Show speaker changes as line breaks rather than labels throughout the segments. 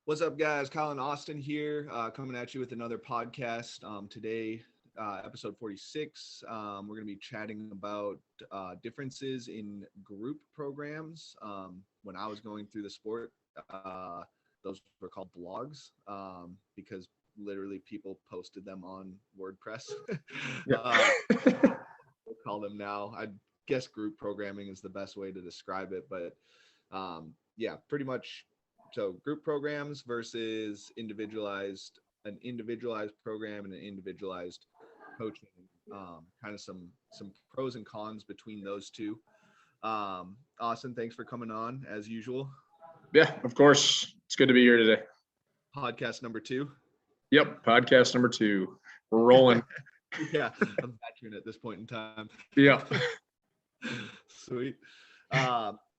What's up, guys? Colin Austin here, coming at you with another podcast. Today, episode 46. We're going to be chatting about differences in group programs. When I was going through the sport, those were called blogs because literally people posted them on WordPress.
Yeah.
We'll call them now. I guess group programming is the best way to describe it, but yeah, pretty much. So group programs versus an individualized program and an individualized coaching. Kind of some pros and cons between those two. Austin, thanks for coming on as usual.
Yeah, of course. It's good to be here today.
Podcast number 2.
Yep, podcast number 2. We're rolling.
Yeah, I'm veteran at this point in time.
Yeah.
Sweet.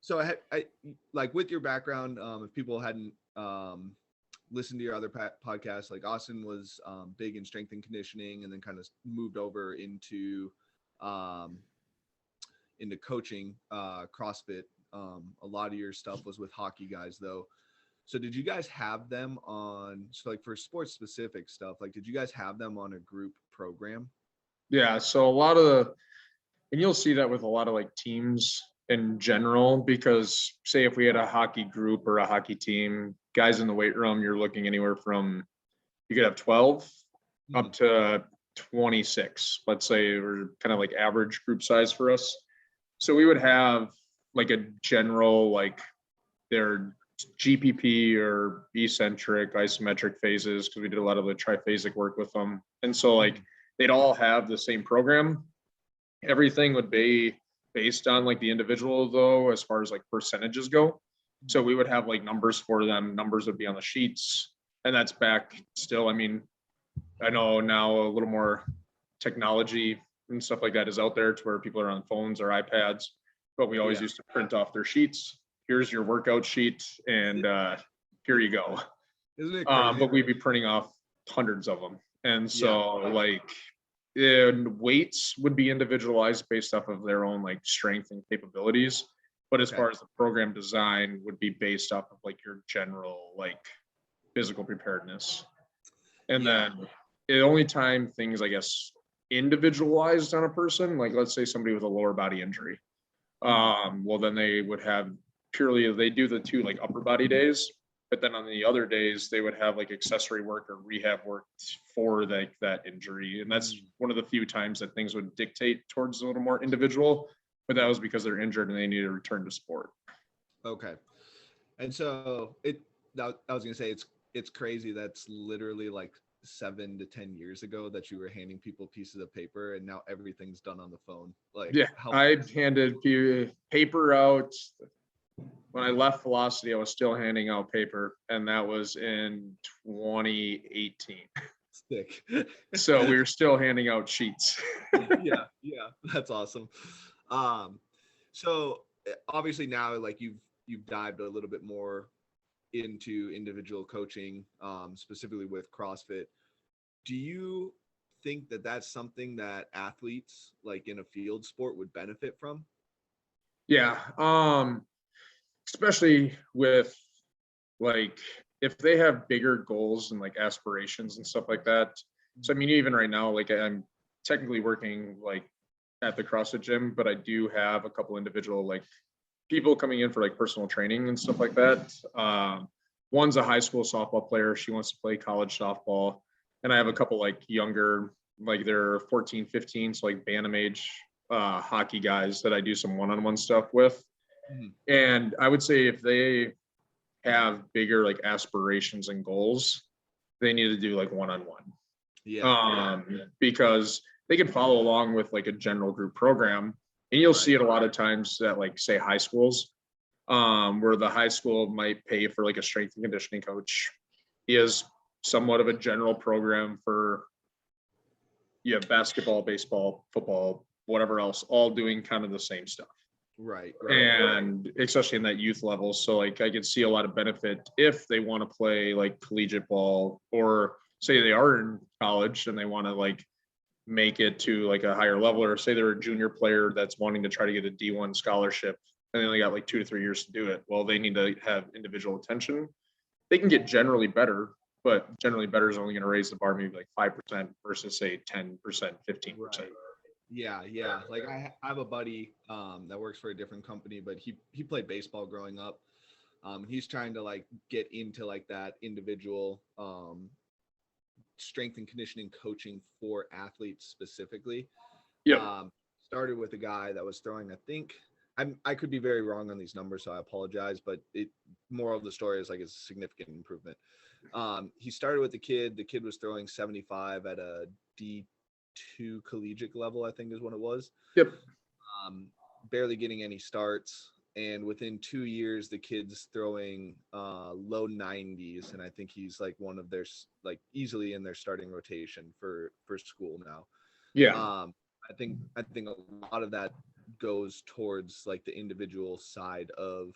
So I like with your background, if people hadn't listened to your other podcasts, like Austin was big in strength and conditioning and then kind of moved over into coaching, CrossFit. A lot of your stuff was with hockey guys though. So did you guys have them on, so like for sports specific stuff, like did you guys have them on a group program?
Yeah. So and you'll see that with a lot of like teams in general, because say if we had a hockey group or a hockey team, guys in the weight room, you're looking anywhere from, you could have 12 up to 26. Let's say we're kind of like average group size for us. So we would have like a general, like their GPP or eccentric, isometric phases, because we did a lot of the triphasic work with them. And so like they'd all have the same program. Everything would be based on like the individual though, as far as like percentages go. So we would have like numbers for them. Numbers would be on the sheets. And that's back still. I mean, I know now a little more technology and stuff like that is out there to where people are on phones or iPads, but we always used to print off their sheets. Here's your workout sheet, and here you go.
Isn't it crazy?
But we'd be printing off hundreds of them. And so and weights would be individualized based off of their own like strength and capabilities. But as far as the program design would be based off of like your general like physical preparedness. And then the only time things, I guess, individualized on a person, like let's say somebody with a lower body injury, well then they would have purely, they do the 2 like upper body days, but then on the other days they would have like accessory work or rehab work for like that injury. And that's one of the few times that things would dictate towards a little more individual, but that was because they're injured and they need to return to sport.
Okay. And so I was gonna say it's crazy. That's literally like 7 to 10 years ago that you were handing people pieces of paper, and now everything's done on the phone. Like,
I handed paper out. When I left Velocity, I was still handing out paper, and that was in 2018.
Sick.
So we were still handing out sheets.
yeah, that's awesome. So obviously now, like you've dived a little bit more into individual coaching, specifically with CrossFit. Do you think that that's something that athletes like in a field sport would benefit from?
Yeah. Especially with like, if they have bigger goals and like aspirations and stuff like that. So, I mean, even right now, like I'm technically working like at the CrossFit gym, but I do have a couple individual like people coming in for like personal training and stuff like that. One's a high school softball player. She wants to play college softball. And I have a couple like younger, like they're 14, 15, so like Bantam age hockey guys that I do some one-on-one stuff with. And I would say if they have bigger like aspirations and goals, they need to do like one-on-one. Because they can follow along with like a general group program. And you'll see it a lot of times at like say high schools, where the high school might pay for like a strength and conditioning coach. He is somewhat of a general program for you have basketball, baseball, football, whatever else, all doing kind of the same stuff.
Right.
And especially in that youth level. So like I could see a lot of benefit if they want to play like collegiate ball, or say they are in college and they want to like make it to like a higher level, or say they're a junior player that's wanting to try to get a D1 scholarship and they only got like 2 to 3 years to do it. Well, they need to have individual attention. they can get generally better, but generally better is only going to raise the bar maybe like 5% versus say 10%, 15%.
Right. Yeah. Like I have a buddy that works for a different company, but he played baseball growing up. He's trying to like get into like that individual strength and conditioning coaching for athletes specifically.
Yep.
Started with a guy that was throwing, I think I could be very wrong on these numbers, so I apologize, but moral of the story is like it's a significant improvement. He started with the kid was throwing 75 at a D2 collegiate level, I think is what it was.
Yep.
Barely getting any starts. And within 2 years, the kid's throwing low 90s. And I think he's like one of their, like easily in their starting rotation for school now.
Yeah.
I think a lot of that goes towards like the individual side of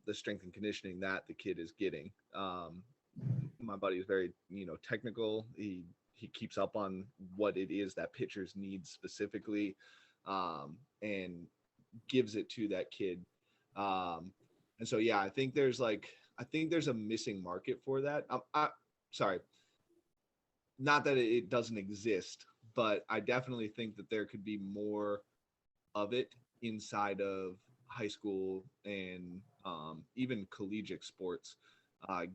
the strength and conditioning that the kid is getting. My buddy is very, technical. He keeps up on what it is that pitchers need specifically, and gives it to that kid. And so, yeah, I think there's a missing market for that. Sorry, not that it doesn't exist, but I definitely think that there could be more of it inside of high school and even collegiate sports,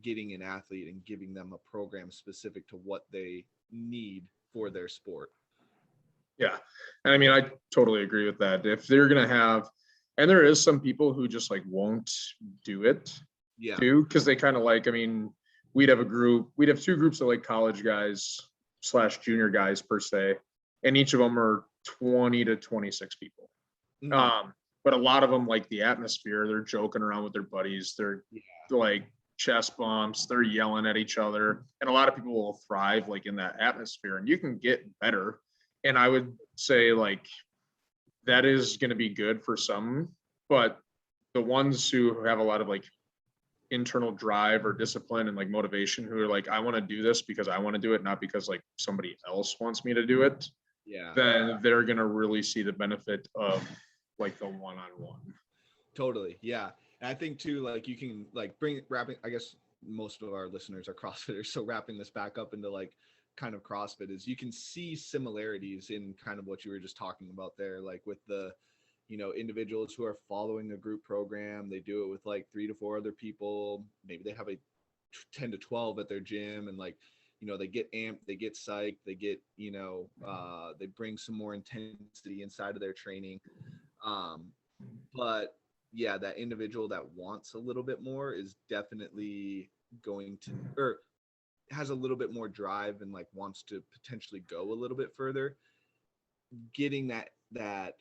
getting an athlete and giving them a program specific to what they need for their sport.
Yeah. And I mean, I totally agree with that. If they're going to have, and there is some people who just like won't do it too, because they kind of like, I mean, we'd have two groups of like college guys / junior guys per se, and each of them are 20 to 26 people. Mm-hmm. But a lot of them like the atmosphere, they're joking around with their buddies. They're like chest bumps, they're yelling at each other. And a lot of people will thrive like in that atmosphere, and you can get better. And I would say like that is going to be good for some, but the ones who have a lot of like internal drive or discipline and like motivation, who are like, I want to do this because I want to do it, not because like somebody else wants me to do it. Yeah. Then they're going to really see the benefit of like the one-on-one.
Totally. Yeah. And I think too, like you can like wrapping, I guess most of our listeners are CrossFitters. So wrapping this back up into like kind of CrossFit is you can see similarities in kind of what you were just talking about there, like with the, individuals who are following a group program. They do it with like 3 to 4 other people. Maybe they have a 10 to 12 at their gym, and like, they get amped, they get psyched, they get, they bring some more intensity inside of their training. But yeah, that individual that wants a little bit more is definitely going to, or has a little bit more drive and like wants to potentially go a little bit further. Getting that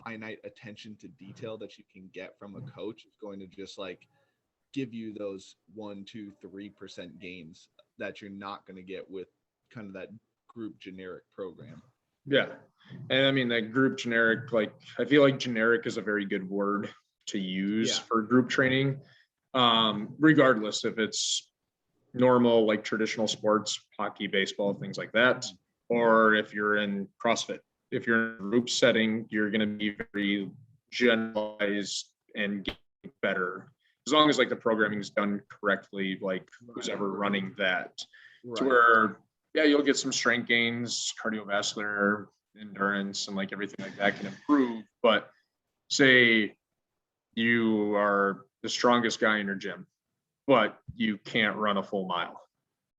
finite attention to detail that you can get from a coach is going to just like give you those 1, 2, 3% gains that you're not going to get with kind of that group generic program.
Yeah. And I mean, that group generic, like, I feel like generic is a very good word to use for group training. Regardless if it's normal, like traditional sports, hockey, baseball, things like that, or if you're in CrossFit. If you're in a group setting, you're going to be very generalized and get better. As long as like the programming is done correctly, like who's ever running that, to where, you'll get some strength gains, cardiovascular endurance, and like everything like that can improve. But say you are the strongest guy in your gym, but you can't run a full mile.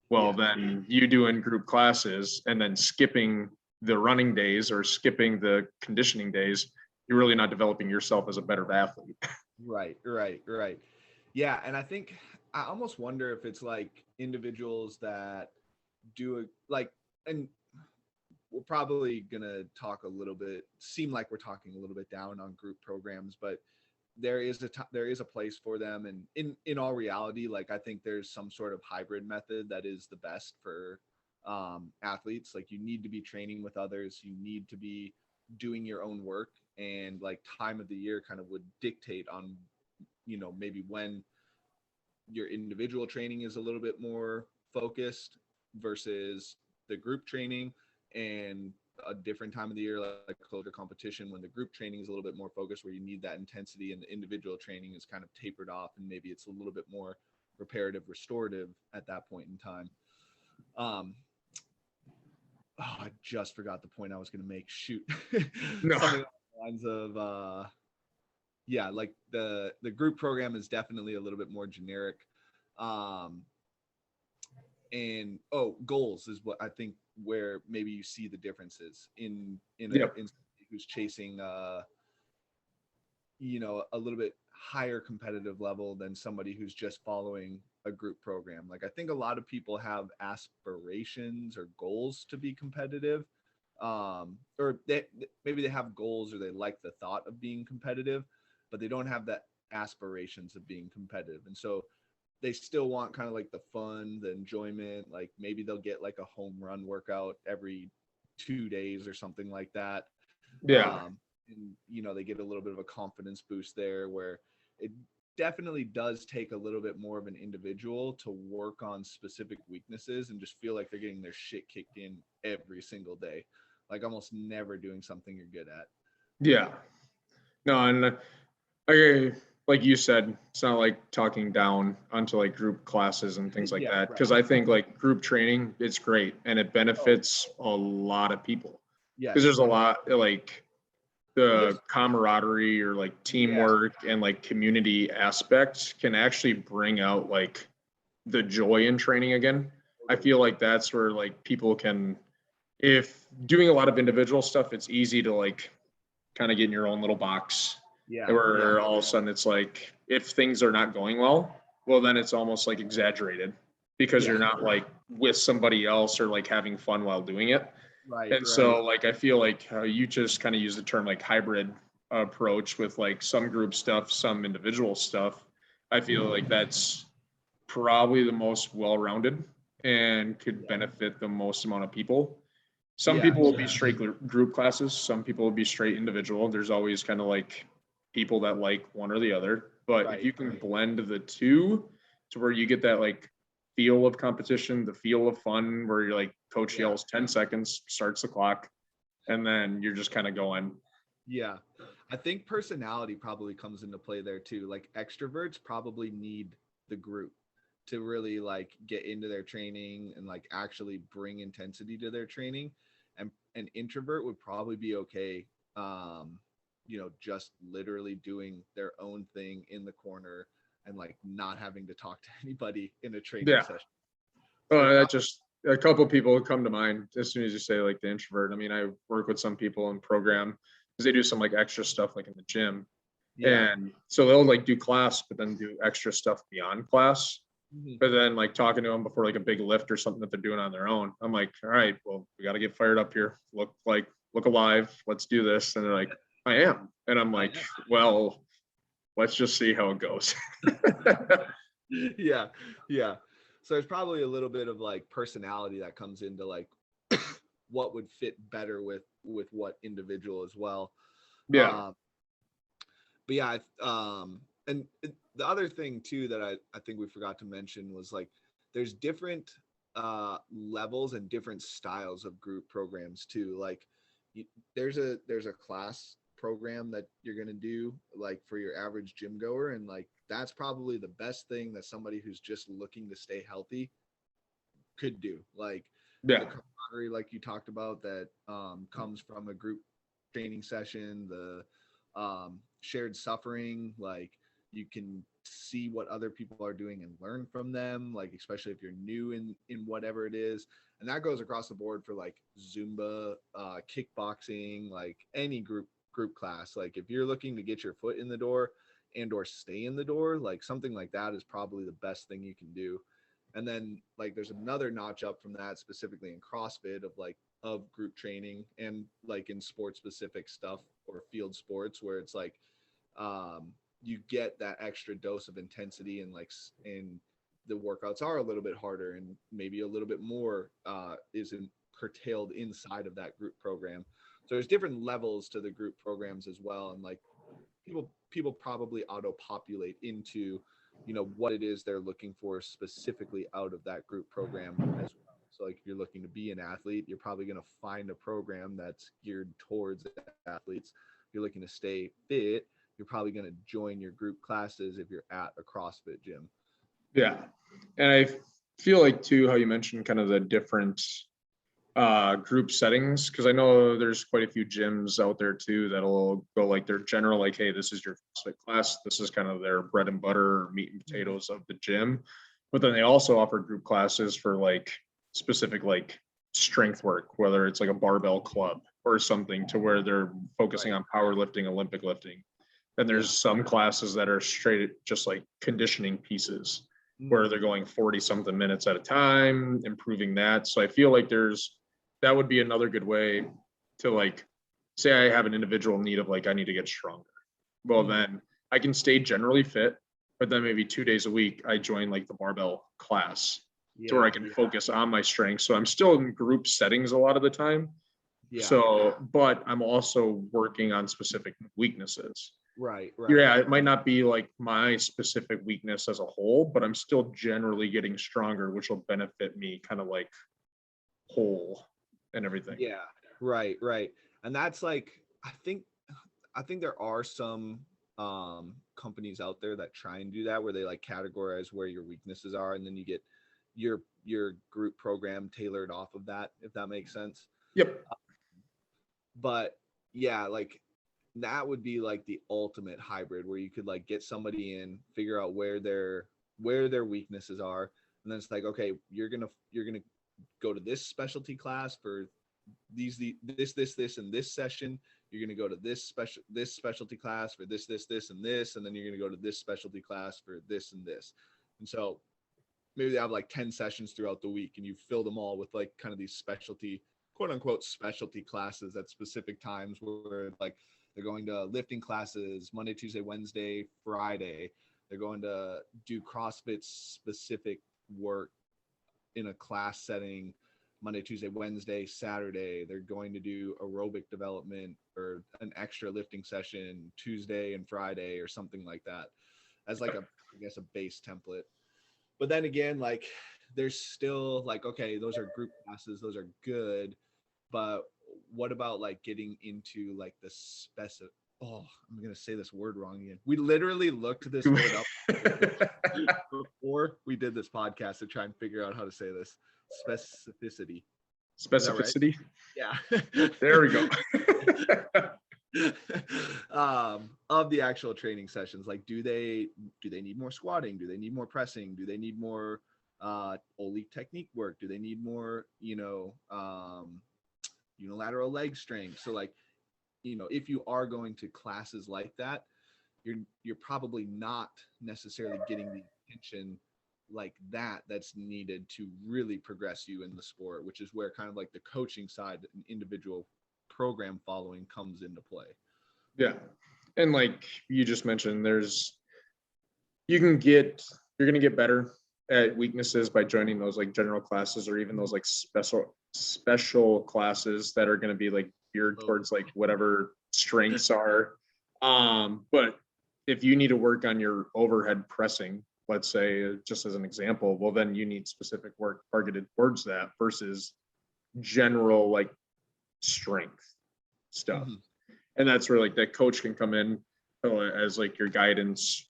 Well, then you doing group classes and then skipping the running days or skipping the conditioning days, you're really not developing yourself as a better athlete.
Right. Yeah. And I think I almost wonder if it's like individuals that do it like, and we're probably going to talk a little bit, seem like we're talking a little bit down on group programs, but there is a place for them. And in all reality, like I think there's some sort of hybrid method that is the best for athletes. Like you need to be training with others, you need to be doing your own work, and like time of the year kind of would dictate on, maybe when your individual training is a little bit more focused versus the group training, and a different time of the year, like closer competition, when the group training is a little bit more focused, where you need that intensity, and the individual training is kind of tapered off, and maybe it's a little bit more reparative, restorative at that point in time. I just forgot the point I was going to make. Shoot.
No.
Something along the lines of, yeah, like the group program is definitely a little bit more generic. And goals is what I think where maybe you see the differences in
Yep.
in somebody who's chasing a little bit higher competitive level than somebody who's just following a group program. Like I think a lot of people have aspirations or goals to be competitive, or maybe they have goals or they like the thought of being competitive, but they don't have the aspirations of being competitive. And so they still want kind of like the fun, the enjoyment, like maybe they'll get like a home run workout every 2 days or something like that.
Yeah.
And they get a little bit of a confidence boost there, where it definitely does take a little bit more of an individual to work on specific weaknesses and just feel like they're getting their shit kicked in every single day, like almost never doing something you're good at.
Yeah. No, and like you said, it's not like talking down onto like group classes and things like
Yeah,
that.
right.
Because I think like group training, it's great and it benefits a lot of people.
Yeah,
Because there's a lot like
there's
the camaraderie or like teamwork and like community aspects can actually bring out like the joy in training again. I feel like that's where like people can, if doing a lot of individual stuff, it's easy to like kind of get in your own little box. Where all of a sudden it's like, if things are not going well, then it's almost like exaggerated because you're not like with somebody else or like having fun while doing it.
right.
So like, I feel like how you just kind of use the term like hybrid approach with like some group stuff, some individual stuff. I feel like that's probably the most well-rounded and could benefit the most amount of people. Some people will be straight group classes. Some people will be straight individual. There's always kind of like people that like one or the other. But if you can blend the two to where you get that like feel of competition, the feel of fun, where you're like coach yells 10 seconds, starts the clock, and then you're just kind of going.
Yeah. I think personality probably comes into play there too. Like extroverts probably need the group to really like get into their training and like actually bring intensity to their training. And an introvert would probably be okay, just literally doing their own thing in the corner and like not having to talk to anybody in a training session. So
That just a couple of people come to mind as soon as you say like the introvert. I mean, I work with some people in program because they do some like extra stuff like in the gym. And so they'll like do class, but then do extra stuff beyond class. But then like talking to them before like a big lift or something that they're doing on their own, I'm like, all right, well, we got to get fired up here. Look alive. Let's do this. And they're like, I am. And I'm like, well, let's just see how it goes.
Yeah. So there's probably a little bit of like personality that comes into like what would fit better with what individual as well.
Yeah.
But yeah, and the other thing too that I think we forgot to mention was like there's different levels and different styles of group programs too. Like there's a class program that you're going to do like for your average gym goer, and like that's probably the best thing that somebody who's just looking to stay healthy could do. Like the camaraderie like you talked about that comes from a group training session, the shared suffering, like you can see what other people are doing and learn from them, like especially if you're new in whatever it is. And that goes across the board for like Zumba, kickboxing, like any group class. Like if you're looking to get your foot in the door and or stay in the door, like something like that is probably the best thing you can do. And then like there's another notch up from that, specifically in CrossFit, of group training and like in sport specific stuff or field sports, where it's like you get that extra dose of intensity, and like and the workouts are a little bit harder and maybe a little bit more isn't curtailed inside of that group program. So there's different levels to the group programs as well, and like people probably auto populate into what it is they're looking for specifically out of that group program as well. So like if you're looking to be an athlete, you're probably going to find a program that's geared towards athletes. If you're looking to stay fit, you're probably going to join your group classes if you're at a CrossFit gym.
Yeah. And I feel like too, how you mentioned kind of the different group settings, because I know there's quite a few gyms out there too that'll go like their general, like, hey, this is your CrossFit class, this is kind of their bread and butter, meat and potatoes of the gym. But then they also offer group classes for like specific like strength work, whether it's like a barbell club or something, to where they're focusing on powerlifting, Olympic lifting. Then there's some classes that are straight just like conditioning pieces, where they're going 40 something minutes at a time, improving that. So I feel like that would be another good way to, like, say I have an individual need of like, I need to get stronger. Well, then I can stay generally fit, but then maybe 2 days a week, I join like the barbell class to where I can focus on my strengths. So I'm still in group settings a lot of the time. So, but I'm also working on specific weaknesses.
Right.
Yeah, it might not be like my specific weakness as a whole, but I'm still generally getting stronger, which will benefit me kind of like whole and everything.
Yeah. Right. And that's like, I think there are some companies out there that try and do that, where they like categorize where your weaknesses are, and then you get your group program tailored off of that, if that makes sense.
Yep.
But yeah, like that would be like the ultimate hybrid, where you could like get somebody in, figure out where their weaknesses are, and then it's like, okay, you're gonna go to this specialty class for this and this session. You're gonna go to this specialty class for this and this, and then you're gonna go to this specialty class for this and this. And so maybe they have like 10 sessions throughout the week, and you fill them all with like kind of these specialty, quote unquote, specialty classes at specific times, where like they're going to lifting classes Monday, Tuesday, Wednesday, Friday. They're going to do CrossFit specific work in a class setting Monday, Tuesday, Wednesday, Saturday. They're going to do aerobic development or an extra lifting session Tuesday and Friday or something like that, as like I guess a base template. But then again, like there's still like, okay, those are group classes, those are good, but what about like getting into like the I'm gonna say this word wrong again. We literally looked this word up before we did this podcast to try and figure out how to say this. Specificity.
Specificity.
Right? Yeah.
There we go.
Of the actual training sessions, like do they need more squatting? Do they need more pressing? Do they need more Oblique technique work? Do they need more unilateral leg strength? So like, if you are going to classes like that, you're probably not necessarily getting the attention like that's needed to really progress you in the sport, which is where kind of like the coaching side and individual program following comes into play.
Yeah. And like you just mentioned, you're going to get better at weaknesses by joining those like general classes, or even those like special classes that are going to be like geared towards like whatever strengths are. But if you need to work on your overhead pressing, let's say, just as an example, well, then you need specific work targeted towards that versus general like strength stuff. Mm-hmm. And that's where like that coach can come in as like your guidance,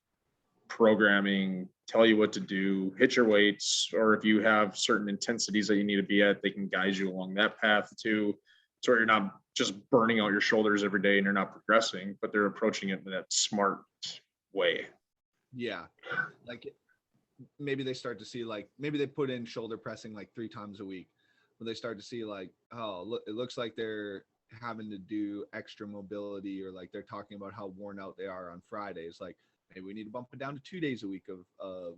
programming, tell you what to do, hit your weights, or if you have certain intensities that you need to be at, they can guide you along that path too. So you're not just burning out your shoulders every day and you're not progressing, but they're approaching it in that smart way.
Yeah. Like maybe they start to see, like, maybe they put in shoulder pressing like 3 times a week, but they start to see like, oh, look, it looks like they're having to do extra mobility, or like they're talking about how worn out they are on Fridays. Like maybe we need to bump it down to 2 days a week of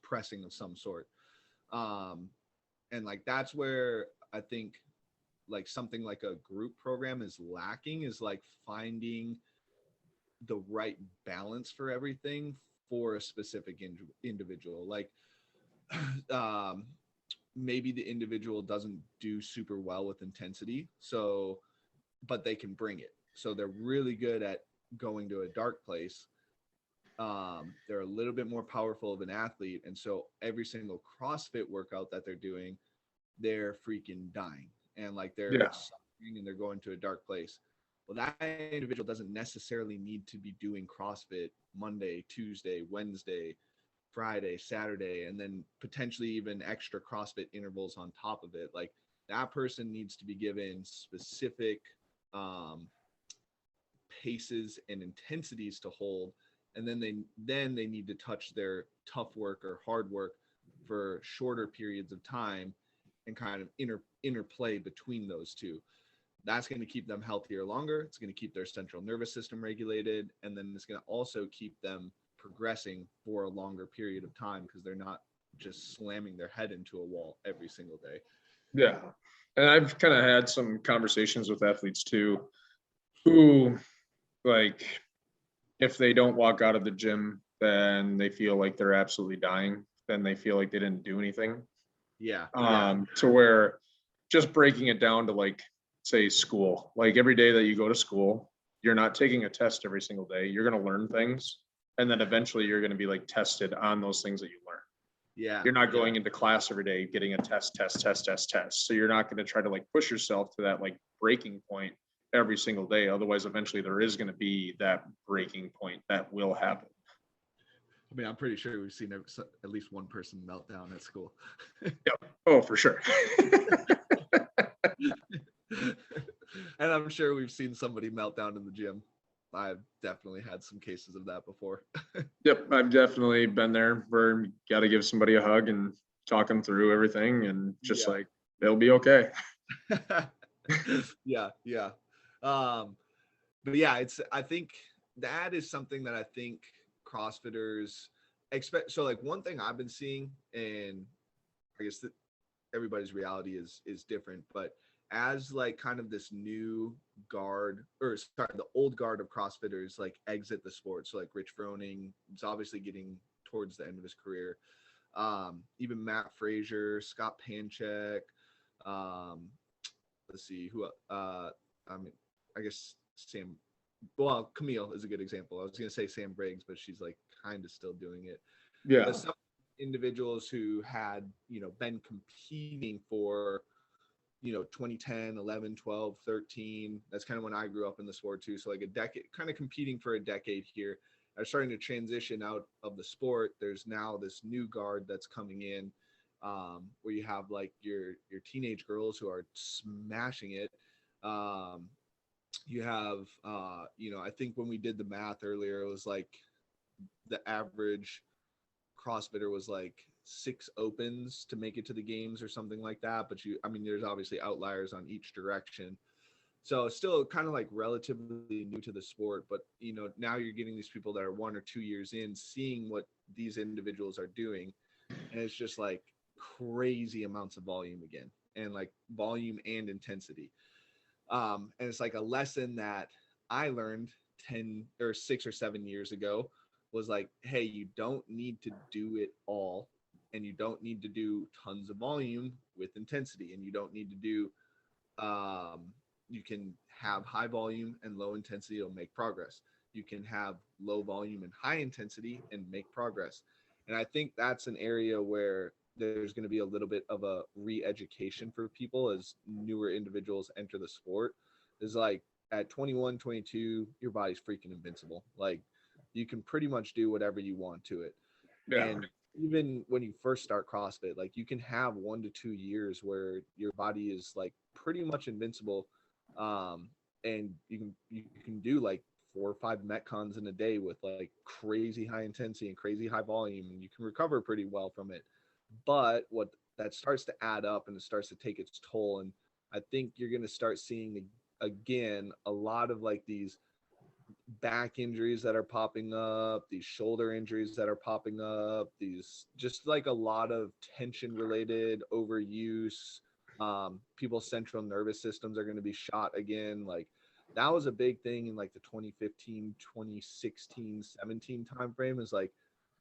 pressing of some sort. And like, that's where I think like something like a group program is lacking, is like finding the right balance for everything for a specific individual. Like maybe the individual doesn't do super well with intensity, so but they can bring it, so they're really good at going to a dark place. They're a little bit more powerful of an athlete, and so every single CrossFit workout that they're doing, they're freaking dying, and like they're suffering, and they're going to a dark place. Well, that individual doesn't necessarily need to be doing CrossFit Monday, Tuesday, Wednesday, Friday, Saturday, and then potentially even extra CrossFit intervals on top of it. Like that person needs to be given specific paces and intensities to hold, and then they need to touch their tough work or hard work for shorter periods of time and kind of interplay between those two. That's going to keep them healthier longer. It's going to keep their central nervous system regulated, and then it's going to also keep them progressing for a longer period of time because they're not just slamming their head into a wall every single day.
Yeah. And I've kind of had some conversations with athletes too, who like, if they don't walk out of the gym, then they feel like they're absolutely dying. Then they feel like they didn't do anything.
Yeah.
To where just breaking it down to like, say school, like every day that you go to school, you're not taking a test every single day. You're going to learn things. And then eventually you're going to be like tested on those things that you learn.
Yeah.
You're not going into class every day, getting a test. So you're not going to try to like push yourself to that like breaking point every single day. Otherwise, eventually there is going to be that breaking point that will happen.
I mean, I'm pretty sure we've seen at least one person melt down at school.
Yep. Oh, for sure.
And I'm sure we've seen somebody melt down in the gym. I've definitely had some cases of that before.
Yep. I've definitely been there where you got to give somebody a hug and talk them through everything and just like, they'll be okay.
Yeah. But yeah, I think that is something that I think CrossFitters expect. So like one thing I've been seeing, and I guess that everybody's reality is different, but as like kind of this new guard, or sorry, the old guard of CrossFitters like exit the sport. So like Rich Froning is obviously getting towards the end of his career. Even Matt Frazier, Scott Panchek, let's see who I mean, I guess Camille is a good example. I was gonna say Sam Briggs, but she's like kind of still doing it.
Yeah.
But some individuals who had, been competing for, 2010, 11, 12, 13. That's kind of when I grew up in the sport too. So like a decade, kind of competing for a decade here. I'm starting to transition out of the sport. There's now this new guard that's coming in, where you have like your teenage girls who are smashing it. You have, I think when we did the math earlier, it was like the average CrossFitter was like 6 opens to make it to the games or something like that. But there's obviously outliers on each direction. So it's still kind of like relatively new to the sport, but now you're getting these people that are 1 or 2 years in, seeing what these individuals are doing. And it's just like crazy amounts of volume again, and like volume and intensity. And it's like a lesson that I learned 10 or 6 or 7 years ago was like, hey, you don't need to do it all, and you don't need to do tons of volume with intensity, and you don't need to do, you can have high volume and low intensity, it'll make progress. You can have low volume and high intensity and make progress. And I think that's an area where there's going to be a little bit of a re-education for people as newer individuals enter the sport. Is like at 21, 22, your body's freaking invincible. Like you can pretty much do whatever you want to it.
Yeah.
And even when you first start CrossFit, like you can have 1 to 2 years where your body is like pretty much invincible. And you can do like 4 or 5 metcons in a day with like crazy high intensity and crazy high volume, and you can recover pretty well from it. But what that starts to add up, and it starts to take its toll. And I think you're going to start seeing again a lot of like these back injuries that are popping up, these shoulder injuries that are popping up, these just like a lot of tension related overuse. People's central nervous systems are going to be shot again. Like that was a big thing in like the 2015, 2016, 17 timeframe, is like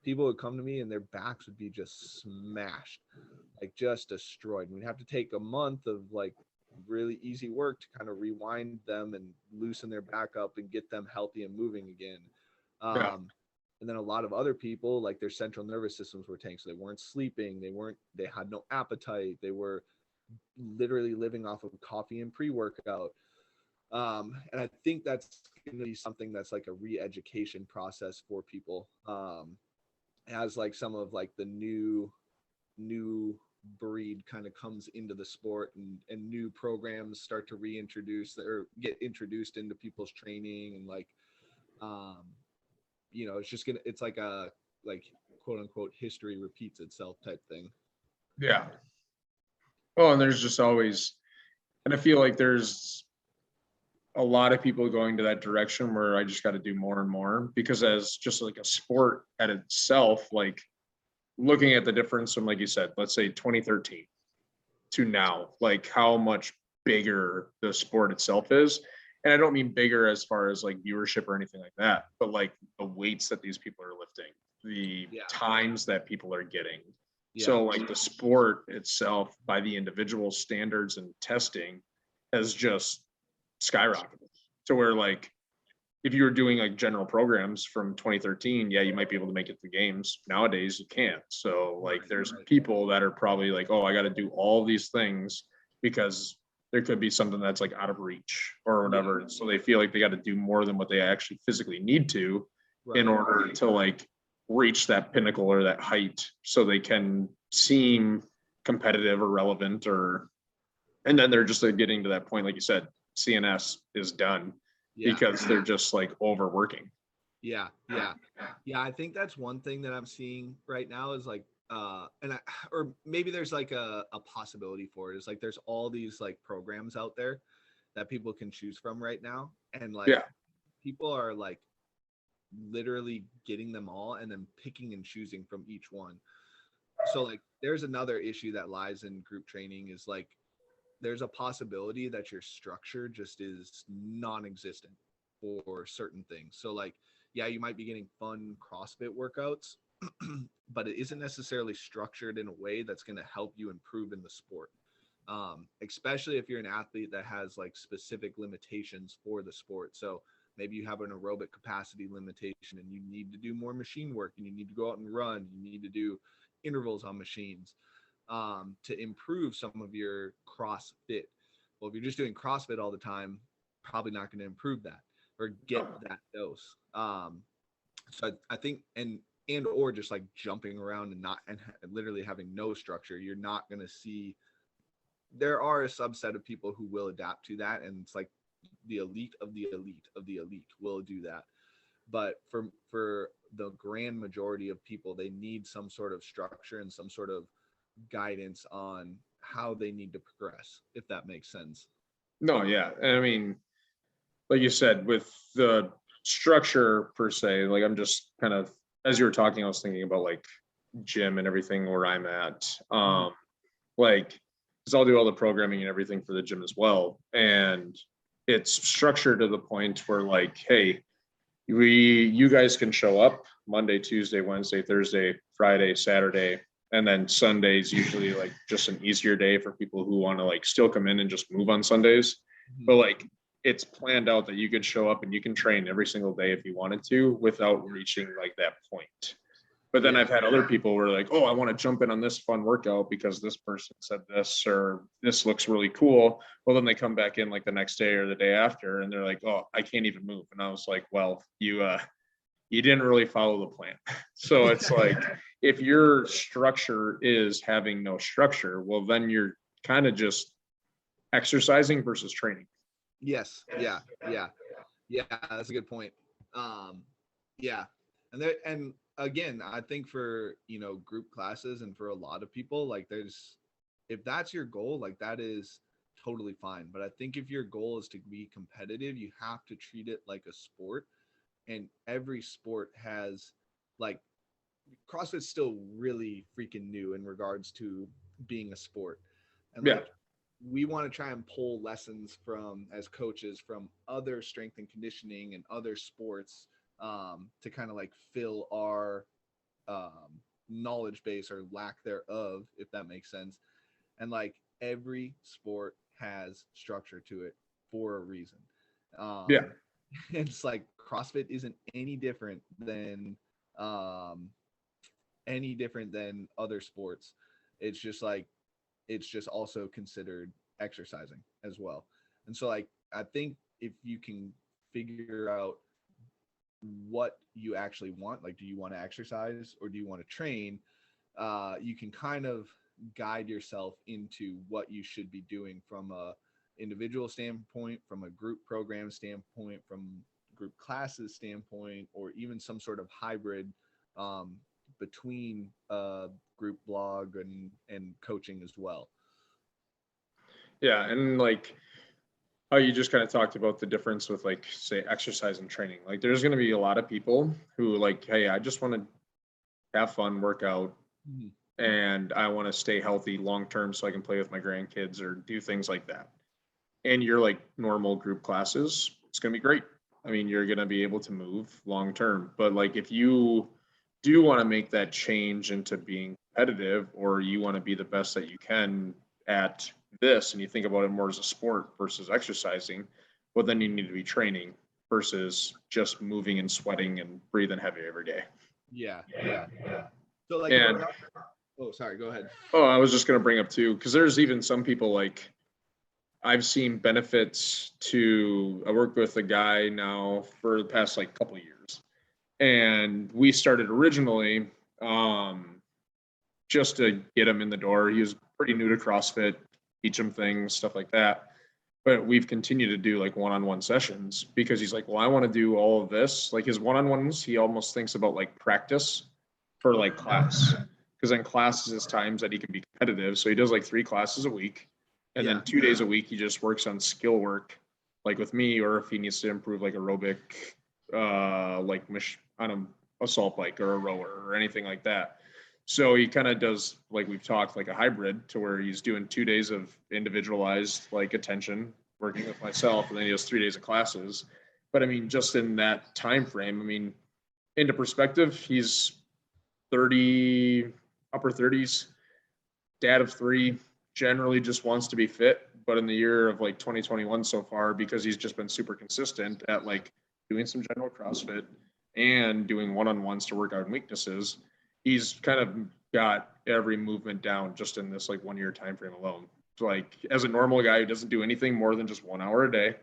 people would come to me and their backs would be just smashed, like just destroyed. And we'd have to take a month of like really easy work to kind of rewind them and loosen their back up and get them healthy and moving again.
Yeah.
And then a lot of other people, like their central nervous systems were tanked. So they weren't sleeping. They had no appetite. They were literally living off of coffee and pre-workout. And I think that's going to be something that's like a re-education process for people. as like some of like the new breed kind of comes into the sport, and new programs start to reintroduce or get introduced into people's training, and like um it's like a like quote unquote history repeats itself type thing.
Yeah. Well, and there's just always, and I feel like there's a lot of people going to that direction where I just got to do more and more, because as just like a sport at itself, like looking at the difference from, like you said, let's say 2013 to now, like how much bigger the sport itself is. And I don't mean bigger as far as like viewership or anything like that, but like the weights that these people are lifting, the times that people are getting. So like the sport itself by the individual standards and testing has just skyrocketed to where, like, if you were doing like general programs from 2013, yeah, you might be able to make it to games. Nowadays, you can't. So like, there's people that are probably like, oh, I got to do all these things because there could be something that's like out of reach or whatever. So they feel like they got to do more than what they actually physically need to in order to like reach that pinnacle or that height, so they can seem competitive or relevant, or, and then they're just like getting to that point, like you said, CNS is done because they're just like overworking.
Yeah. I think that's one thing that I'm seeing right now is like, or maybe there's like a possibility for it. Is like, there's all these like programs out there that people can choose from right now. And like, people are like literally getting them all and then picking and choosing from each one. So like, there's another issue that lies in group training is like, there's a possibility that your structure just is non-existent for certain things. So like, yeah, you might be getting fun CrossFit workouts, but it isn't necessarily structured in a way that's going to help you improve in the sport. Especially if you're an athlete that has like specific limitations for the sport. So maybe you have an aerobic capacity limitation and you need to do more machine work, and you need to go out and run. You need to do intervals on machines to improve some of your CrossFit. Well, if you're just doing CrossFit all the time, probably not going to improve that or get that dose. So I think, and or just like jumping around and literally having no structure, you're not going to see. There are a subset of people who will adapt to that, and it's like the elite of the elite of the elite will do that. But for the grand majority of people, they need some sort of structure and some sort of guidance on how they need to progress, if that makes sense.
No, yeah. And I mean, like you said, with the structure per se, like I'm just kind of, as you were talking, I was thinking about like gym and everything where I'm at. Like, because I'll do all the programming and everything for the gym as well. And it's structured to the point where like, hey, you guys can show up Monday, Tuesday, Wednesday, Thursday, Friday, Saturday, and then Sunday's usually like just an easier day for people who want to like still come in and just move on Sundays. But like, it's planned out that you could show up and you can train every single day if you wanted to without reaching like that point. But then I've had other people where like, oh, I want to jump in on this fun workout because this person said this, or this looks really cool. Well, then they come back in like the next day or the day after and they're like, oh, I can't even move. And I was like, well, you didn't really follow the plan. So it's like, if your structure is having no structure, well, then you're kind of just exercising versus training.
Yes. Yeah. That's a good point. Yeah. And again, I think for, group classes and for a lot of people, like if that's your goal, like that is totally fine. But I think if your goal is to be competitive, you have to treat it like a sport. And every sport has, like, CrossFit's still really freaking new in regards to being a sport. And like, we want to try and pull lessons from, as coaches, from other strength and conditioning and other sports, to kind of like fill our knowledge base or lack thereof, if that makes sense. And like, every sport has structure to it for a reason. It's like CrossFit isn't any different than other sports. It's just like, it's just also considered exercising as well. And so like, I think if you can figure out what you actually want. Like, do you want to exercise or do you want to train? You can kind of guide yourself into what you should be doing from a individual standpoint, from a group program standpoint, from group classes standpoint, or even some sort of hybrid um, between group blog and coaching as well.
Yeah. And like how you just kind of talked about the difference with like, say, exercise and training. Like there's going to be a lot of people who like, hey, I just want to have fun, work out,
Mhm.
and I want to stay healthy long term so I can play with my grandkids or do things like that. And you're like normal group classes, it's going to be great. I mean, you're going to be able to move long term. But like if you do want to make that change into being competitive, or you want to be the best that you can at this, and you think about it more as a sport versus exercising, well, then you need to be training versus just moving and sweating and breathing heavy every day.
Yeah, yeah. So like if
And
we're oh, sorry, go ahead.
oh, I was just going to bring up too, because there's even some people like I've seen benefits to, I worked with a guy now for the past like couple of years. And we started originally just to get him in the door. He was pretty new to CrossFit, teach him things, stuff like that. But we've continued to do like one-on-one sessions because he's like, well, I want to do all of this. Like his one-on-ones, he almost thinks about like practice for like class. Because in classes is times that he can be competitive. So he does like 3 classes a week. And
Yeah.
then 2 days a week, he just works on skill work, like with me, or if he needs to improve like aerobic, like on a assault bike or a rower or anything like that. So he kind of does, like we've talked, like a hybrid to where he's doing 2 days of individualized like attention, working with myself, and then he does 3 days of classes. But I mean, just in that time frame, I mean, into perspective, he's 30, upper 30s, dad of 3, generally just wants to be fit. But in the year of like 2021 so far, because he's just been super consistent at like doing some general CrossFit and doing one-on-ones to work out weaknesses, he's kind of got every movement down just in this like 1 year time frame alone. So like as a normal guy who doesn't do anything more than just 1 hour a day,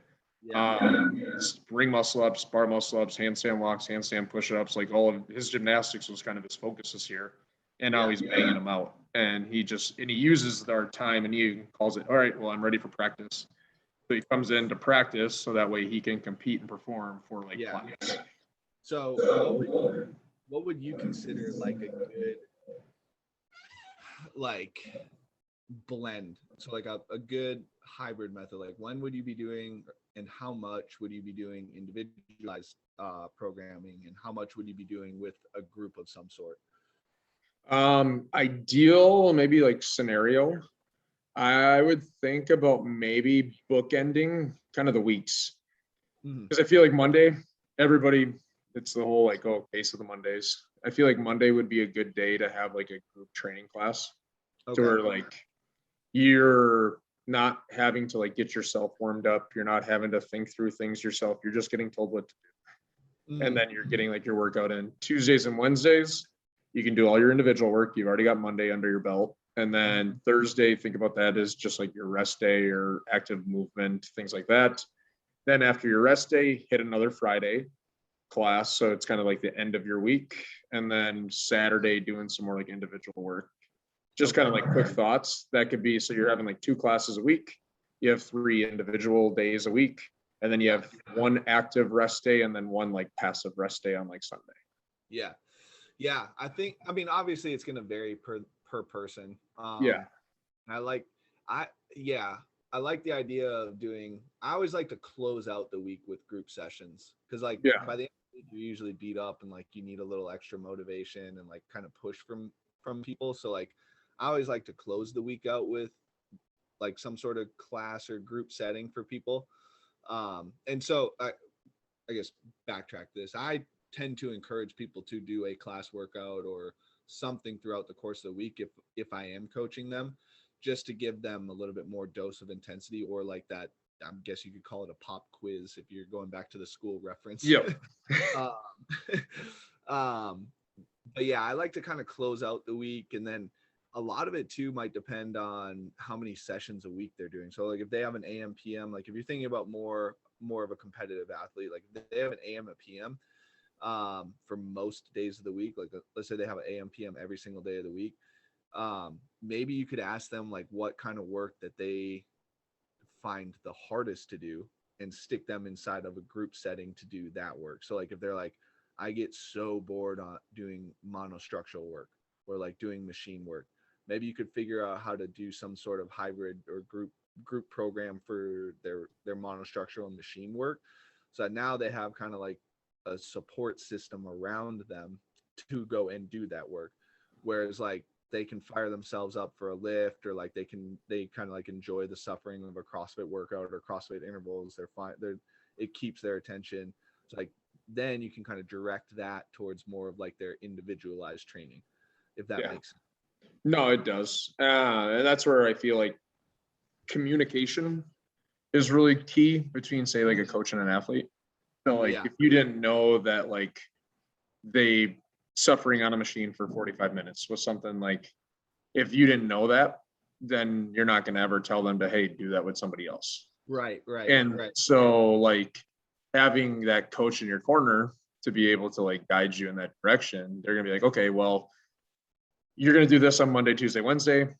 ring muscle ups, bar muscle ups, handstand walks, handstand push-ups, like all of his gymnastics was kind of his focus this year. And now he's banging them out. And he uses our time and he calls it, all right, well, I'm ready for practice. So he comes in to practice so that way he can compete and perform for like class.
So what would you consider like a good like blend? So like a good hybrid method, like when would you be doing and how much would you be doing individualized programming, and how much would you be doing with a group of some sort?
Ideal, maybe like scenario, I would think about maybe bookending kind of the weeks.
Mhm.
Because I feel like Monday, everybody, it's the whole like, oh, case of the Mondays. I feel like Monday would be a good day to have like a group training class to
Okay.
where like you're not having to like get yourself warmed up. You're not having to think through things yourself. You're just getting told what to do. And
Mhm.
then you're getting like your workout in. Tuesdays and Wednesdays, you can do all your individual work. You've already got Monday under your belt. And then Thursday, think about that as just like your rest day or active movement, things like that. Then after your rest day, hit another Friday class. So it's kind of like the end of your week. And then Saturday, doing some more like individual work. Just kind of like quick thoughts. That could be, so you're having like 2 classes a week. You have 3 individual days a week. And then you have 1 active rest day and then 1 like passive rest day on like Sunday.
Yeah. Yeah. I mean, obviously it's going to vary per person.
Yeah.
I like, I, yeah, I like the idea of doing, I always like to close out the week with group sessions. Cause like
Yeah.
by the end of the week, you're usually beat up and like you need a little extra motivation and like kind of push from people. So like, I always like to close the week out with like some sort of class or group setting for people. And so I guess backtrack this. I tend to encourage people to do a class workout or something throughout the course of the week if I am coaching them, just to give them a little bit more dose of intensity, or like that. I guess you could call it a pop quiz if you're going back to the school reference.
Yep.
um, um, but yeah, I like to kind of close out the week, and then a lot of it too might depend on how many sessions a week they're doing. So like if they have an AM PM, like if you're thinking about more of a competitive athlete, like if they have an AM a PM, for most days of the week. Like let's say they have an AM PM every single day of the week. Maybe you could ask them like what kind of work that they find the hardest to do and stick them inside of a group setting to do that work. So like if they're like, I get so bored on doing monostructural work or like doing machine work, maybe you could figure out how to do some sort of hybrid or group program for their monostructural and machine work, so that now they have kind of like a support system around them to go and do that work. Whereas like they can fire themselves up for a lift, or like they kind of like enjoy the suffering of a CrossFit workout or CrossFit intervals. They're fine. It keeps their attention. So like then you can kind of direct that towards more of like their individualized training, if that makes sense.
No, it does. And that's where I feel like communication is really key between, say, like a coach and an athlete. So like if you didn't know that like they suffering on a machine for 45 minutes was something, like if you didn't know that, then you're not going to ever tell them to, hey, do that with somebody else.
Right.
And so like having that coach in your corner to be able to like guide you in that direction, they're going to be like, okay, well, you're going to do this on Monday, Tuesday, Wednesday.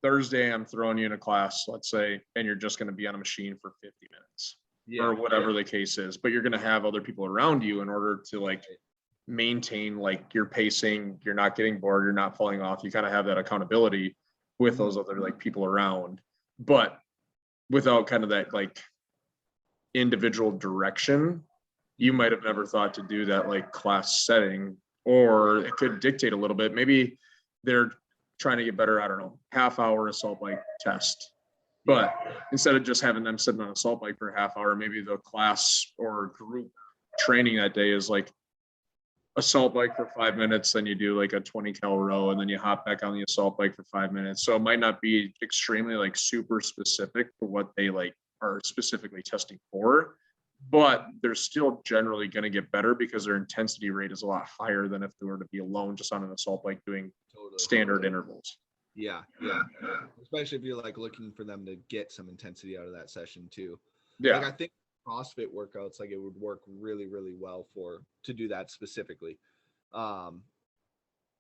Thursday, I'm throwing you in a class, let's say, and you're just going to be on a machine for 50 minutes or whatever the case is. But you're going to have other people around you in order to like maintain like your pacing. You're not getting bored. You're not falling off. You kind of have that accountability with those other like people around, but without kind of that like individual direction, you might have never thought to do that like class setting, or it could dictate a little bit. Maybe they're trying to get better, I don't know, half-hour assault bike test. But instead of just having them sitting on an assault bike for a half hour, maybe the class or group training that day is like assault bike for 5 minutes, then you do like a 20 cal row, and then you hop back on the assault bike for 5 minutes. So it might not be extremely like super specific to what they like are specifically testing for, but they're still generally going to get better because their intensity rate is a lot higher than if they were to be alone just on an assault bike doing standard intervals.
Yeah. Especially if you're like looking for them to get some intensity out of that session too.
Yeah.
Like I think CrossFit workouts, like it would work really, really well to do that specifically.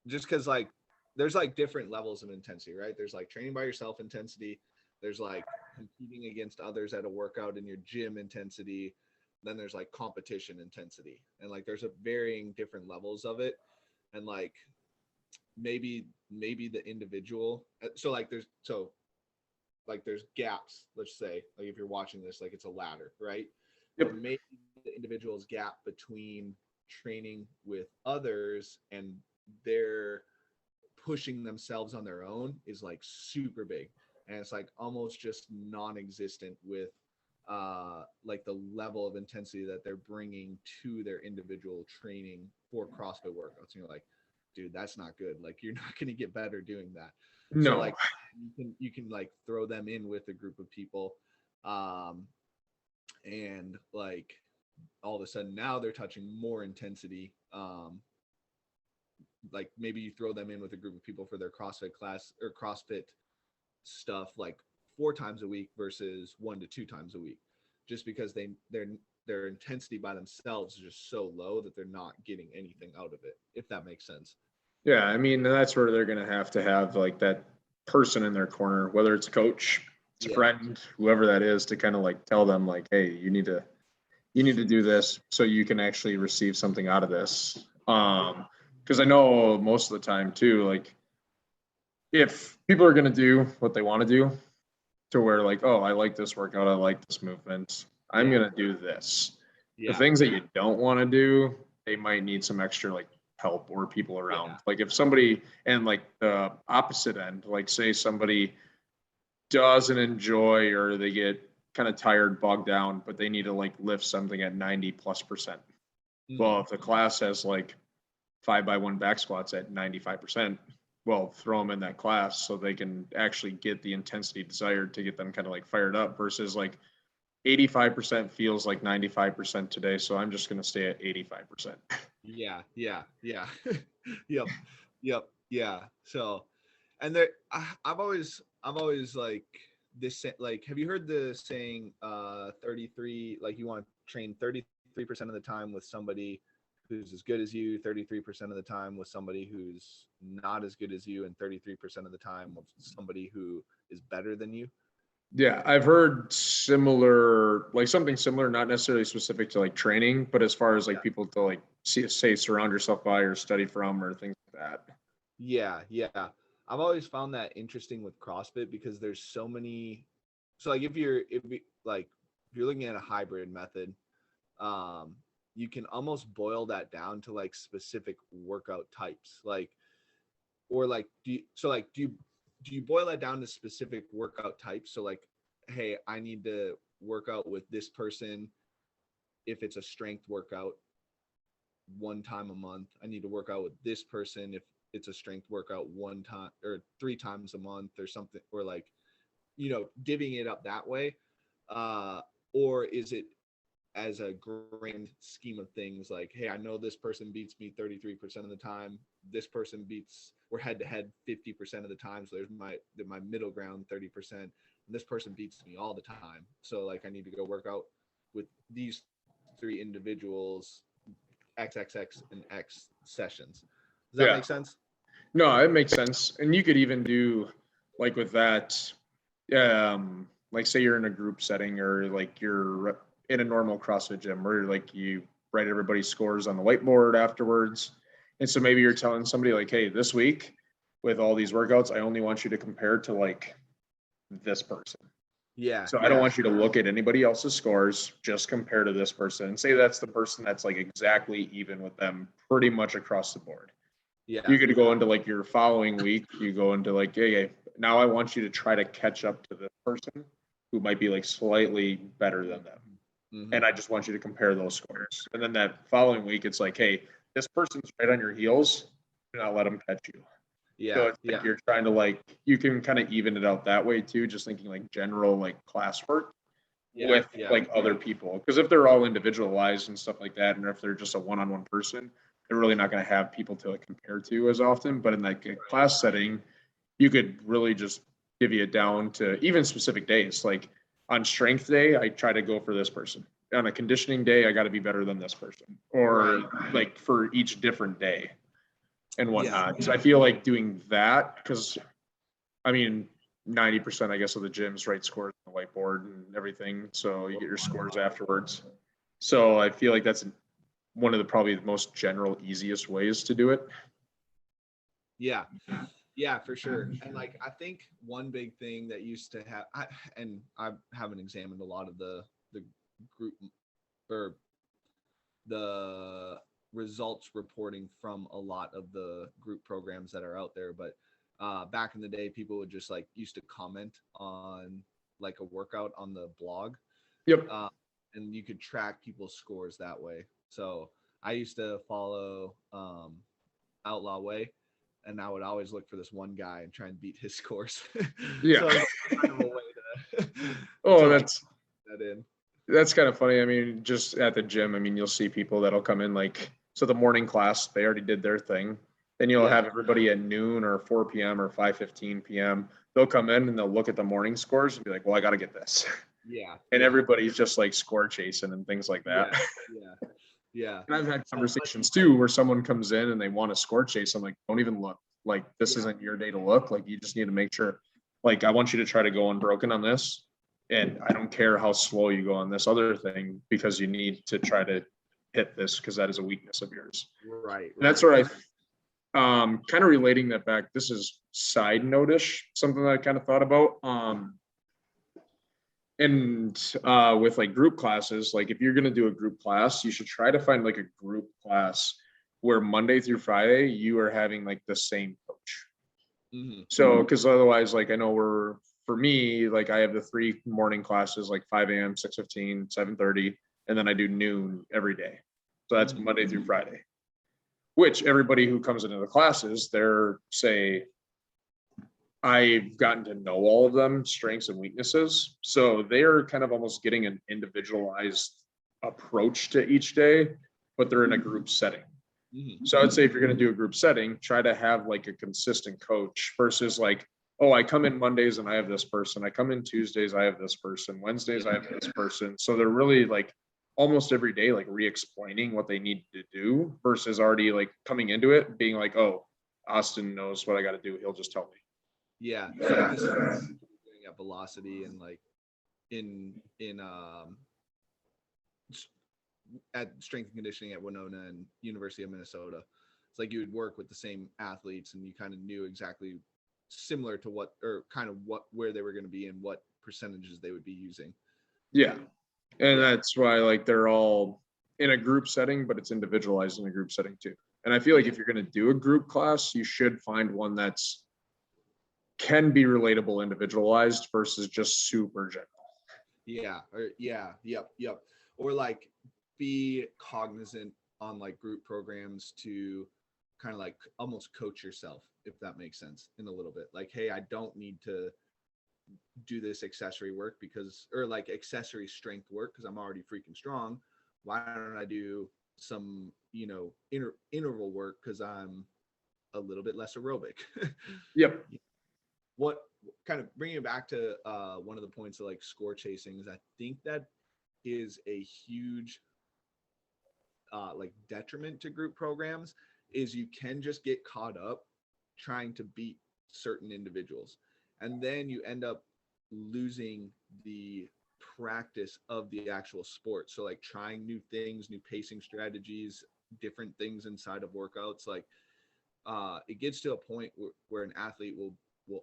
Just because like there's like different levels of intensity, right? There's like training by yourself intensity. There's like competing against others at a workout in your gym intensity. Then there's like competition intensity, and like there's a varying different levels of it. And like maybe the individual, so there's gaps, let's say, like if you're watching this, like it's a ladder, right? But maybe the individual's gap between training with others and they're pushing themselves on their own is like super big, and it's like almost just non-existent with like the level of intensity that they're bringing to their individual training for CrossFit workouts. And you're like, dude, that's not good. Like you're not going to get better doing that.
No.
So like you can like throw them in with a group of people, and like all of a sudden now they're touching more intensity. Like maybe you throw them in with a group of people for their CrossFit class or CrossFit stuff like 4 times a week versus 1 to 2 times a week, just because their intensity by themselves is just so low that they're not getting anything out of it, if that makes sense.
Yeah, I mean, that's where they're going to have like that person in their corner, whether it's a coach, it's a friend, whoever that is, to kind of like tell them like, hey, you need to do this so you can actually receive something out of this. Because I know most of the time too, like if people are going to do what they want to do, to where like, oh, I like this workout, I like this movement, I'm going to do this. The things that you don't want to do, they might need some extra like help or people around. Like if somebody, and like the opposite end, like say somebody doesn't enjoy, or they get kind of tired, bogged down, but they need to like lift something at 90+%. Well, if the class has like 5x1 back squats at 95%, well, throw them in that class so they can actually get the intensity desired to get them kind of like fired up, versus like 85% feels like 95% today, so I'm just going to stay at 85%.
Yeah. Yep. So, and there, I've always like this, like, have you heard the saying, 33, like you want to train 33 of the time with somebody who's as good as you, 33% of the time with somebody who's not as good as you, and 33% of the time with somebody who is better than you.
Yeah, I've heard similar, like something similar, not necessarily specific to like training, but as far as like people to like say surround yourself by or study from or things like that.
Yeah. I've always found that interesting with CrossFit because there's so many. So like if you're looking at a hybrid method, you can almost boil that down to like specific workout types, do you boil that down to specific workout types? So like, hey, I need to work out with this person if it's a strength workout 1 time a month. I need to work out with this person if it's a strength workout 1 time or 3 times a month or something, or like, divvying it up that way. Or is it as a grand scheme of things, like, hey, I know this person beats me 33% of the time. This person we're head to head 50% of the time. So there's my middle ground 30%. And this person beats me all the time. So like, I need to go work out with these 3 individuals, XXX and X sessions. Does that make sense?
No, it makes sense. And you could even do like with that, like say you're in a group setting or like you're in a normal CrossFit gym where like you write everybody's scores on the whiteboard afterwards. And so maybe you're telling somebody like, hey, this week with all these workouts, I only want you to compare to like this person.
Yeah.
So I don't want you to look at anybody else's scores, just compare to this person and say that's the person that's like exactly even with them pretty much across the board.
Yeah.
You could go into like your following week, you go into like, hey, now I want you to try to catch up to this person who might be like slightly better than them. Mm-hmm. And I just want you to compare those scores. And then that following week, it's like, hey, this person's right on your heels. Do not let them catch you.
Yeah.
So it's like you're trying to like, you can kind of even it out that way too, just thinking like general like classwork with like other people. Because if they're all individualized and stuff like that, and if they're just a one-on-one person, they're really not going to have people to like compare to as often. But in like a class setting, you could really just divvy it down to even specific days. Like on strength day, I try to go for this person. On a conditioning day, I got to be better than this person, or like for each different day and whatnot. Because I feel like doing that, because I mean, 90%, I guess, of the gyms write scores on the whiteboard and everything. So you get your scores afterwards. So I feel like that's one of the probably the most general, easiest ways to do it.
Yeah, for sure. And like, I think one big thing that used to have, I haven't examined a lot of the group or the results reporting from a lot of the group programs that are out there. But back in the day, people would just like used to comment on like a workout on the blog.
Yep.
And you could track people's scores that way. So I used to follow Outlaw Way, and I would always look for this one guy and try and beat his scores.
Yeah.
So kind of a way
that's kind of funny. I mean, just at the gym, I mean, you'll see people that'll come in like, so the morning class, they already did their thing. Then you'll have everybody at noon or 4 p.m. or 5:15 p.m. They'll come in and they'll look at the morning scores and be like, well, I got to get this.
Yeah.
And everybody's just like score chasing and things like that.
Yeah.
And I've had conversations too where someone comes in and they want to score chase. I'm like, don't even look. Like, this isn't your day to look. Like, you just need to make sure, like, I want you to try to go unbroken on this. And I don't care how slow you go on this other thing, because you need to try to hit this, because that is a weakness of yours.
Right.
And that's where I kind of relating that back. This is side note-ish, something that I kind of thought about. With like group classes, like if you're going to do a group class, you should try to find like a group class where Monday through Friday you are having like the same coach. Mm-hmm. So, because otherwise, like I know for me, like I have the 3 morning classes, like 5 a.m., 6:15, 7:30, and then I do noon every day. So that's Monday through Friday, which everybody who comes into the classes, they're say, I've gotten to know all of them, strengths and weaknesses. So they're kind of almost getting an individualized approach to each day, but they're in a group setting. Mm-hmm. So I'd say if you're going to do a group setting, try to have like a consistent coach versus like, oh, I come in Mondays and I have this person. I come in Tuesdays, I have this person. Wednesdays, I have this person. So they're really like almost every day, like re-explaining what they need to do versus already like coming into it being like, oh, Austin knows what I got to do. He'll just tell me.
Yeah. So this is doing at Velocity and like in at strength and conditioning at Winona and University of Minnesota. It's like you would work with the same athletes and you kind of knew exactly similar to what, or kind of what, where they were going to be and what percentages they would be using.
Yeah. And that's why like they're all in a group setting, but it's individualized in a group setting too. And I feel like if you're going to do a group class, you should find one that's can be relatable, individualized versus just super general.
Yeah. Or yep. Or like be cognizant on like group programs to kind of like almost coach yourself, if that makes sense, in a little bit. Like, hey, I don't need to do this accessory work because, or like accessory strength work because I'm already freaking strong. Why don't I do some, interval work because I'm a little bit less aerobic?
Yep.
What kind of bringing it back to one of the points of like score chasing is I think that is a huge like detriment to group programs is you can just get caught up trying to beat certain individuals. And then you end up losing the practice of the actual sport. So like trying new things, new pacing strategies, different things inside of workouts. Like it gets to a point where an athlete will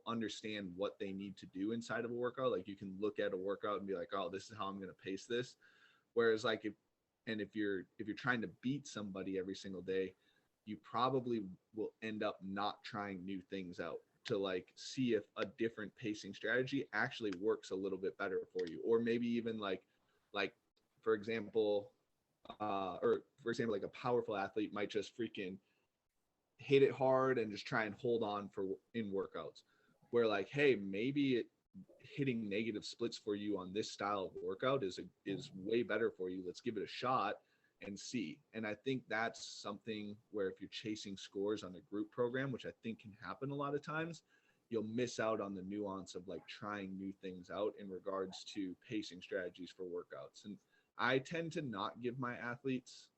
understand what they need to do inside of a workout. Like you can look at a workout and be like, oh, this is how I'm going to pace this. Whereas like if you're trying to beat somebody every single day, you probably will end up not trying new things out to like see if a different pacing strategy actually works a little bit better for you. Or maybe even like for example, like a powerful athlete might just freaking hit it hard and just try and hold on for in workouts, where like, hey, maybe hitting negative splits for you on this style of workout is way better for you. Let's give it a shot and see. And I think that's something where if you're chasing scores on a group program, which I think can happen a lot of times, you'll miss out on the nuance of like trying new things out in regards to pacing strategies for workouts. And I tend to not give my athletes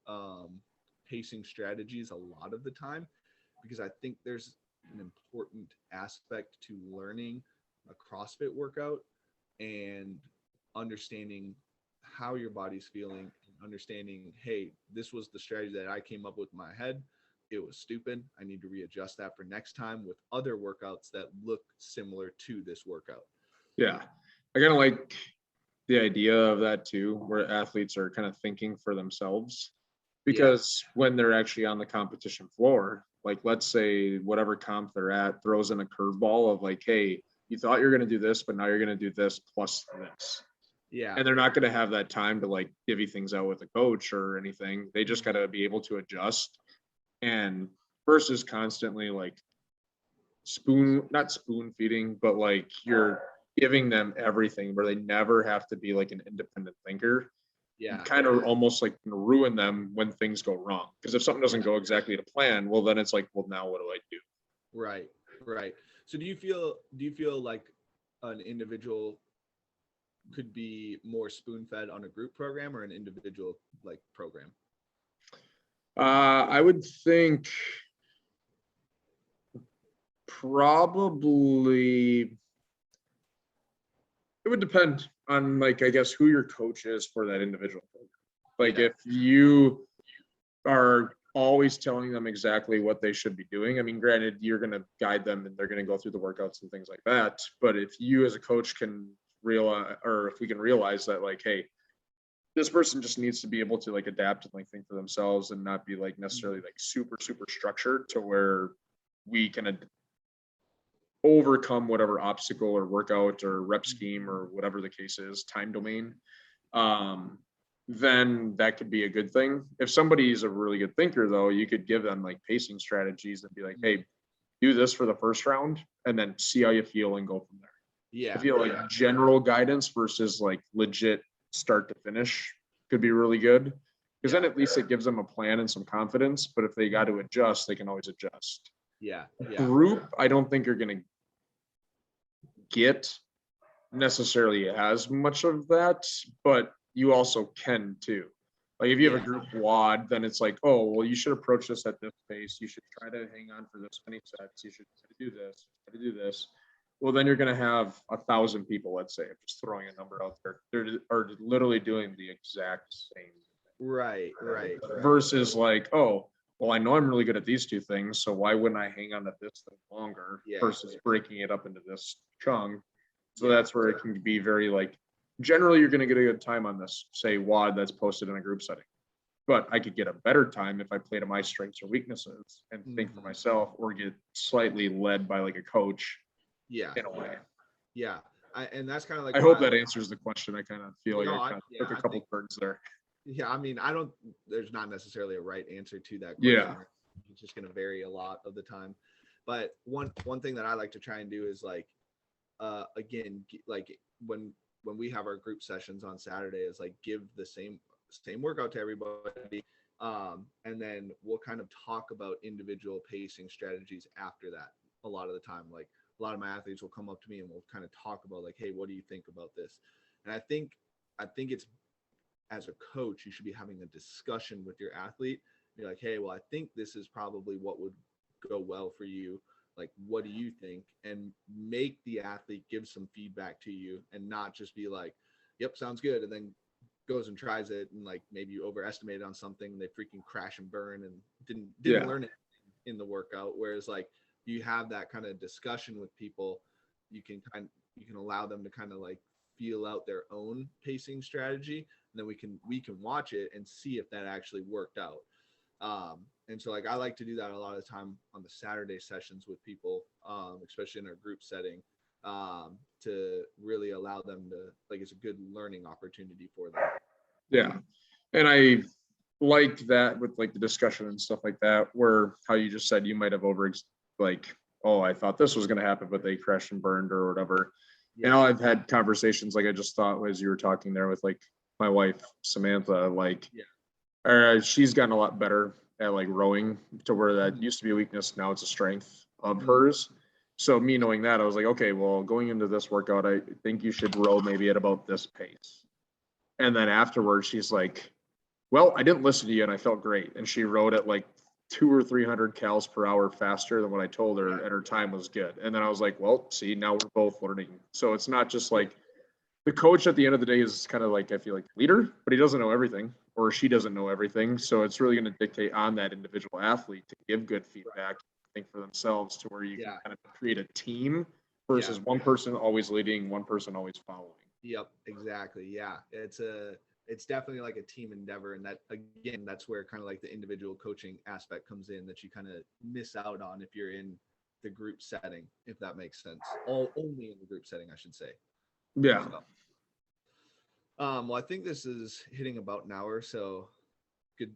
pacing strategies a lot of the time because I think there's an important aspect to learning a CrossFit workout and understanding how your body's feeling and understanding, hey, this was the strategy that I came up with in my head. It was stupid. I need to readjust that for next time with other workouts that look similar to this workout.
Yeah. I kind of like the idea of that too, where athletes are kind of thinking for themselves because when they're actually on the competition floor, like let's say whatever comp they're at throws in a curveball of like, hey, you thought you're going to do this, but now you're going to do this plus this.
Yeah.
And they're not going to have that time to like divvy things out with a coach or anything. They just got to be able to adjust. And versus constantly like not spoon feeding, but like you're giving them everything where they never have to be like an independent thinker.
Yeah.
Kind of almost like ruin them when things go wrong. Because if something doesn't go exactly to plan, well, then it's like, well, now what do I do?
Right. So do you feel like an individual could be more spoon fed on a group program or an individual like program?
I would think probably it would depend on like, I guess, who your coach is for that individual program. Like if you are always telling them exactly what they should be doing, I mean, granted, you're going to guide them and they're going to go through the workouts and things like that. But if you as a coach can realize, or if we can realize that like, hey, this person just needs to be able to like adapt and like think for themselves and not be like necessarily like super structured to where we can overcome whatever obstacle or workout or rep scheme or whatever the case is, time domain, then that could be a good thing. If somebody's a really good thinker though, you could give them like pacing strategies and be like, hey, do this for the first round and then see how you feel and go from there.
Yeah.
I feel like general guidance versus like legit start to finish could be really good because then at least it gives them a plan and some confidence. But if they got to adjust, they can always adjust.
Yeah.
Group, I don't think you're going to get necessarily as much of that, but you also can too. Like if you have a group WOD, then it's like, oh, well, you should approach this at this pace. You should try to hang on for this many sets. You should try to do this, try to do this. Well, then you're going to have 1,000 people, let's say, I'm just throwing a number out there. Are literally doing the exact same.
Right.
Versus like, oh, well, I know I'm really good at these two things, so why wouldn't I hang on to this thing longer versus breaking it up into this chunk? So that's where it can be very like, generally you're going to get a good time on this, say WOD that's posted in a group setting. But I could get a better time if I play to my strengths or weaknesses and think for myself, or get slightly led by like a coach.
Yeah.
In a way.
Yeah. And that's kind of like,
I hope that answers the question. I kind of feel like I kind of took a couple turns there.
Yeah, I mean, there's not necessarily a right answer to that question.
Yeah.
It's just going to vary a lot of the time. But one thing that I like to try and do is like, again, like when we have our group sessions on Saturday, is like give the same workout to everybody. And then we'll kind of talk about individual pacing strategies after that. A lot of the time, like a lot of my athletes will come up to me and we'll kind of talk about like, hey, what do you think about this? And I think it's, as a coach, you should be having a discussion with your athlete. Be like, hey, well, I think this is probably what would go well for you. Like, what do you think? And make the athlete give some feedback to you, and not just be like, yep, sounds good, and then goes and tries it, and like maybe you overestimated on something, they freaking crash and burn and didn't learn it in the workout. Whereas like you have that kind of discussion with people, you can allow them to kind of like feel out their own pacing strategy, and then we can watch it and see if that actually worked out. And so like I like to do that a lot of the time on the Saturday sessions with people, especially in our group setting, to really allow them to, like, it's a good learning opportunity for them.
Yeah. And I liked that with like the discussion and stuff like that, where how you just said you might have oh, I thought this was going to happen, but they crashed and burned or whatever. Yeah. And I've had conversations, like I just thought as you were talking there with like my wife, Samantha, like, she's gotten a lot better at like rowing, to where that used to be a weakness. Now it's a strength of hers. So me knowing that, I was like, okay, well, going into this workout, I think you should row maybe at about this pace. And then afterwards, she's like, well, I didn't listen to you and I felt great. And she rowed at like 200 or 300 cals per hour faster than what I told her, and her time was good. And then I was like, well, see, now we're both learning. So it's not just like the coach at the end of the day is kind of like, I feel like leader, but he doesn't know everything, or she doesn't know everything. So it's really going to dictate on that individual athlete to give good feedback, think for themselves, to where you can kind of create a team versus one person always leading, one person always following.
Yep, exactly. Yeah. It's definitely like a team endeavor. And that, again, that's where kind of like the individual coaching aspect comes in, that you kind of miss out on if you're in the group setting, if that makes sense. Only in the group setting, I should say.
Yeah.
So, well, I think this is hitting about an hour, so good.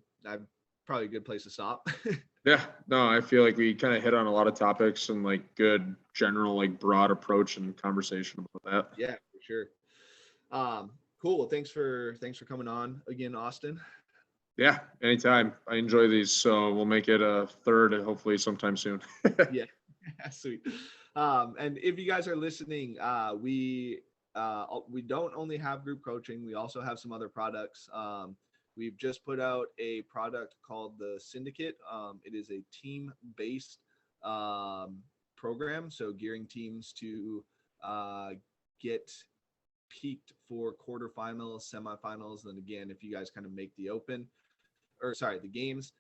Probably a good place to stop.
Yeah, no, I feel like we kind of hit on a lot of topics and like good general, like broad approach and conversation about that.
Yeah, for sure. Cool. Well, thanks for coming on again, Austin.
Yeah, anytime. I enjoy these, so we'll make it a third and hopefully sometime soon.
Yeah, sweet. And if you guys are listening, we don't only have group coaching, we also have some other products. We've just put out a product called the Syndicate. It is a team-based program, so gearing teams to get peaked for quarterfinals, semifinals, and again, if you guys kind of make the the games,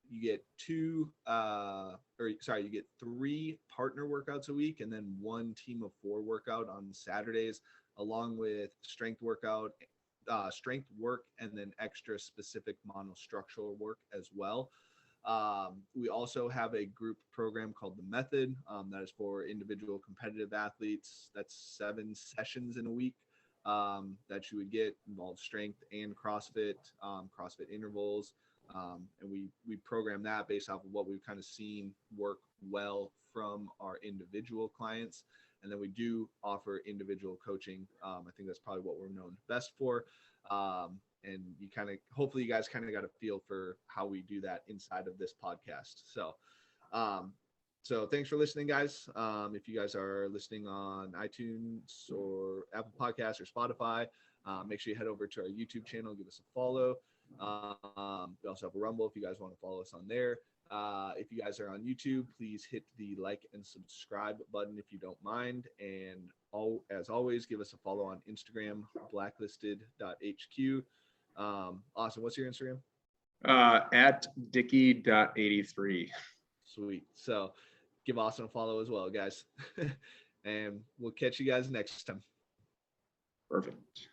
you get you get 3 partner workouts a week, and then 1 team of 4 workout on Saturdays, along with strength work, and then extra specific monostructural work as well. We also have a group program called the Method, that is for individual competitive athletes. That's 7 sessions in a week that you would get, involves strength and CrossFit, CrossFit intervals. And we program that based off of what we've kind of seen work well from our individual clients. And then we do offer individual coaching. I think that's probably what we're known best for. And you hopefully you guys kind of got a feel for how we do that inside of this podcast. So thanks for listening, guys. If you guys are listening on iTunes or Apple Podcasts or Spotify, make sure you head over to our YouTube channel, give us a follow. We also have a Rumble if you guys want to follow us on there. If you guys are on YouTube, please hit the like and subscribe button if you don't mind. And as always, give us a follow on Instagram, blacklisted.hq. Austin, what's your Instagram?
At Dicky.83.
Sweet. So give Austin a follow as well, guys. And we'll catch you guys next time.
Perfect.